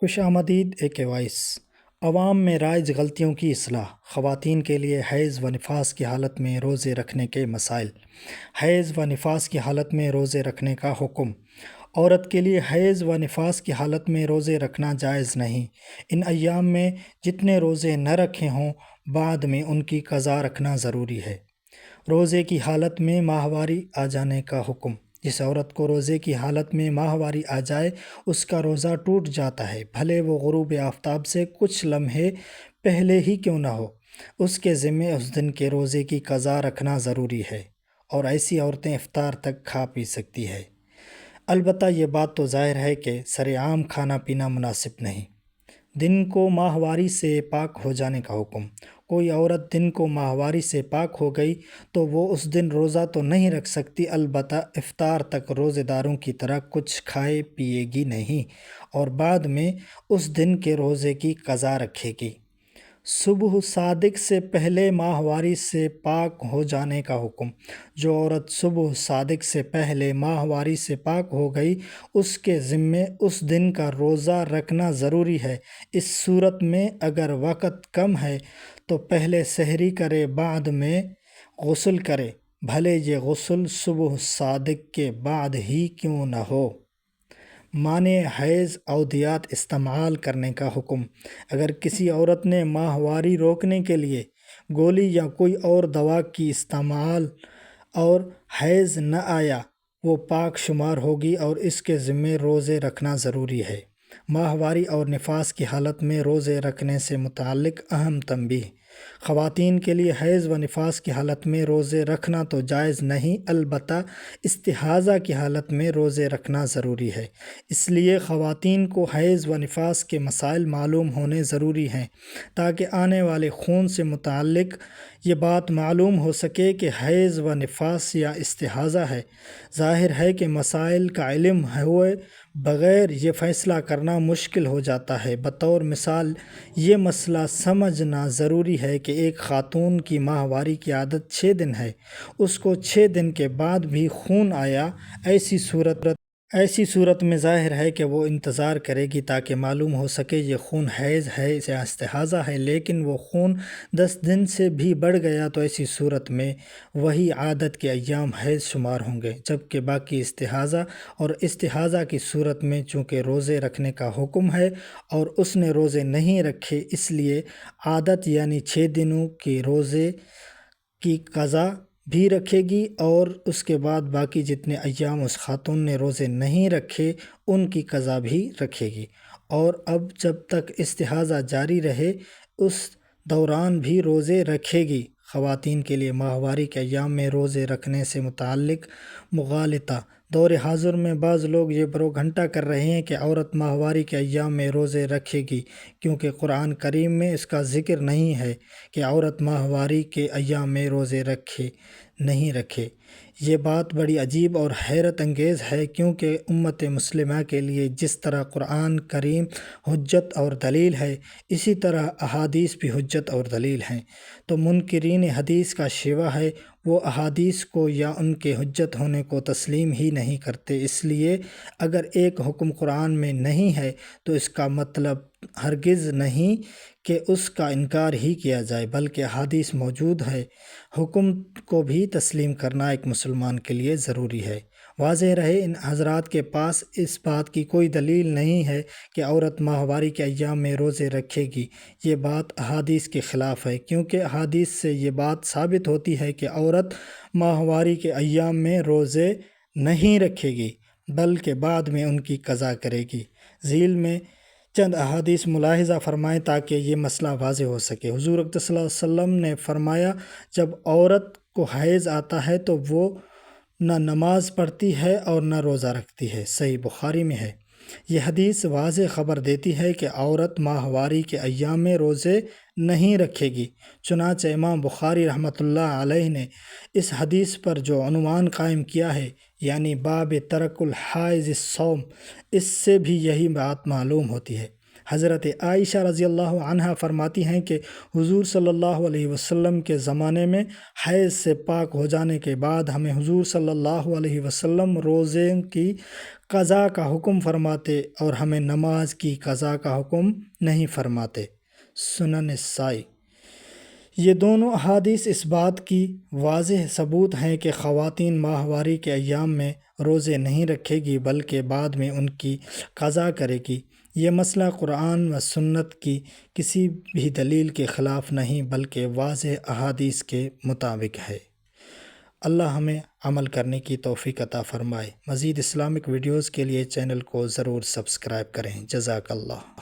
خوش آمدید ایک وائس عوام میں رائج غلطیوں کی اصلاح، خواتین کے لیے حیض و نفاس کی حالت میں روزے رکھنے کے مسائل۔ حیض و نفاس کی حالت میں روزے رکھنے کا حکم۔ عورت کے لیے حیض و نفاس کی حالت میں روزے رکھنا جائز نہیں۔ ان ایام میں جتنے روزے نہ رکھے ہوں، بعد میں ان کی قضا رکھنا ضروری ہے۔ روزے کی حالت میں ماہواری آ جانے کا حکم۔ جس عورت کو روزے کی حالت میں ماہواری آ جائے اس کا روزہ ٹوٹ جاتا ہے، بھلے وہ غروب آفتاب سے کچھ لمحے پہلے ہی کیوں نہ ہو۔ اس کے ذمے اس دن کے روزے کی قضا رکھنا ضروری ہے، اور ایسی عورتیں افطار تک کھا پی سکتی ہے۔ البتہ یہ بات تو ظاہر ہے کہ سرعام کھانا پینا مناسب نہیں۔ دن کو ماہواری سے پاک ہو جانے کا حکم۔ کوئی عورت دن کو ماہواری سے پاک ہو گئی تو وہ اس دن روزہ تو نہیں رکھ سکتی، البتہ افطار تک روزے داروں کی طرح کچھ کھائے پیے گی نہیں، اور بعد میں اس دن کے روزے کی قضا رکھے گی۔ صبح صادق سے پہلے ماہواری سے پاک ہو جانے کا حکم۔ جو عورت صبح صادق سے پہلے ماہواری سے پاک ہو گئی اس کے ذمے اس دن کا روزہ رکھنا ضروری ہے۔ اس صورت میں اگر وقت کم ہے تو پہلے سحری کرے، بعد میں غسل کرے، بھلے یہ غسل صبح صادق کے بعد ہی کیوں نہ ہو۔ مانع حیض ادویات استعمال کرنے کا حکم۔ اگر کسی عورت نے ماہواری روکنے کے لیے گولی یا کوئی اور دوا کی استعمال اور حیض نہ آیا، وہ پاک شمار ہوگی اور اس کے ذمے روزے رکھنا ضروری ہے۔ ماہواری اور نفاس کی حالت میں روزے رکھنے سے متعلق اہم تنبیہ۔ خواتین کے لیے حیض و نفاس کی حالت میں روزے رکھنا تو جائز نہیں، البتہ استحاضہ کی حالت میں روزے رکھنا ضروری ہے۔ اس لیے خواتین کو حیض و نفاس کے مسائل معلوم ہونے ضروری ہیں، تاکہ آنے والے خون سے متعلق یہ بات معلوم ہو سکے کہ حیض و نفاس یا استحاضہ ہے۔ ظاہر ہے کہ مسائل کا علم ہوئے بغیر یہ فیصلہ کرنا مشکل ہو جاتا ہے۔ بطور مثال یہ مسئلہ سمجھنا ضروری ہے کہ ایک خاتون کی ماہواری کی عادت 6 دن ہے، اس کو 6 دن کے بعد بھی خون آیا، ایسی صورت میں ظاہر ہے کہ وہ انتظار کرے گی تاکہ معلوم ہو سکے یہ خون حیض ہے یا استحاضہ ہے۔ لیکن وہ خون 10 دن سے بھی بڑھ گیا تو ایسی صورت میں وہی عادت کے ایام حیض شمار ہوں گے، جبکہ باقی استحاضہ اور استحاضہ کی صورت میں چونکہ روزے رکھنے کا حکم ہے اور اس نے روزے نہیں رکھے، اس لیے عادت یعنی 6 دنوں کے روزے کی قضا بھی رکھے گی، اور اس کے بعد باقی جتنے ایام اس خاتون نے روزے نہیں رکھے ان کی قضا بھی رکھے گی۔ اور اب جب تک استحاضہ جاری رہے اس دوران بھی روزے رکھے گی۔ خواتین کے لیے ماہواری کے ایام میں روزے رکھنے سے متعلق مغالطہ۔ دور حاضر میں بعض لوگ یہ پروگنڈا کر رہے ہیں کہ عورت ماہواری کے ایام میں روزے رکھے گی، کیونکہ قرآن کریم میں اس کا ذکر نہیں ہے کہ عورت ماہواری کے ایام میں روزے نہیں رکھے۔ یہ بات بڑی عجیب اور حیرت انگیز ہے، کیونکہ امت مسلمہ کے لیے جس طرح قرآن کریم حجت اور دلیل ہے، اسی طرح احادیث بھی حجت اور دلیل ہیں۔ تو منکرین حدیث کا شیوہ ہے، وہ احادیث کو یا ان کے حجت ہونے کو تسلیم ہی نہیں کرتے۔ اس لیے اگر ایک حکم قرآن میں نہیں ہے تو اس کا مطلب ہرگز نہیں کہ اس کا انکار ہی کیا جائے، بلکہ احادیث موجود ہے۔ حکم کو بھی تسلیم کرنا ایک مسلمان کے لیے ضروری ہے۔ واضح رہے ان حضرات کے پاس اس بات کی کوئی دلیل نہیں ہے کہ عورت ماہواری کے ایام میں روزے رکھے گی۔ یہ بات احادیث کے خلاف ہے، کیونکہ احادیث سے یہ بات ثابت ہوتی ہے کہ عورت ماہواری کے ایام میں روزے نہیں رکھے گی، بلکہ بعد میں ان کی قضا کرے گی۔ ذیل میں چند احادیث ملاحظہ فرمائیں تاکہ یہ مسئلہ واضح ہو سکے۔ حضور اکرم صلی اللہ علیہ وسلم نے فرمایا، جب عورت کو حیض آتا ہے تو وہ نہ نماز پڑھتی ہے اور نہ روزہ رکھتی ہے۔ صحیح بخاری میں ہے۔ یہ حدیث واضح خبر دیتی ہے کہ عورت ماہواری کے ایام میں روزے نہیں رکھے گی۔ چنانچہ امام بخاری رحمۃ اللہ علیہ نے اس حدیث پر جو عنوان قائم کیا ہے، یعنی باب ترک الحائض الصوم، اس سے بھی یہی بات معلوم ہوتی ہے۔ حضرت عائشہ رضی اللہ عنہا فرماتی ہیں کہ حضور صلی اللہ علیہ وسلم کے زمانے میں حیض سے پاک ہو جانے کے بعد ہمیں حضور صلی اللہ علیہ وسلم روزے کی قضا کا حکم فرماتے اور ہمیں نماز کی قضا کا حکم نہیں فرماتے۔ سنن نسائی۔ یہ دونوں احادیث اس بات کی واضح ثبوت ہیں کہ خواتین ماہواری کے ایام میں روزے نہیں رکھے گی بلکہ بعد میں ان کی قضا کرے گی۔ یہ مسئلہ قرآن و سنت کی کسی بھی دلیل کے خلاف نہیں بلکہ واضح احادیث کے مطابق ہے۔ اللہ ہمیں عمل کرنے کی توفیق عطا فرمائے۔ مزید اسلامک ویڈیوز کے لیے چینل کو ضرور سبسکرائب کریں۔ جزاک اللہ۔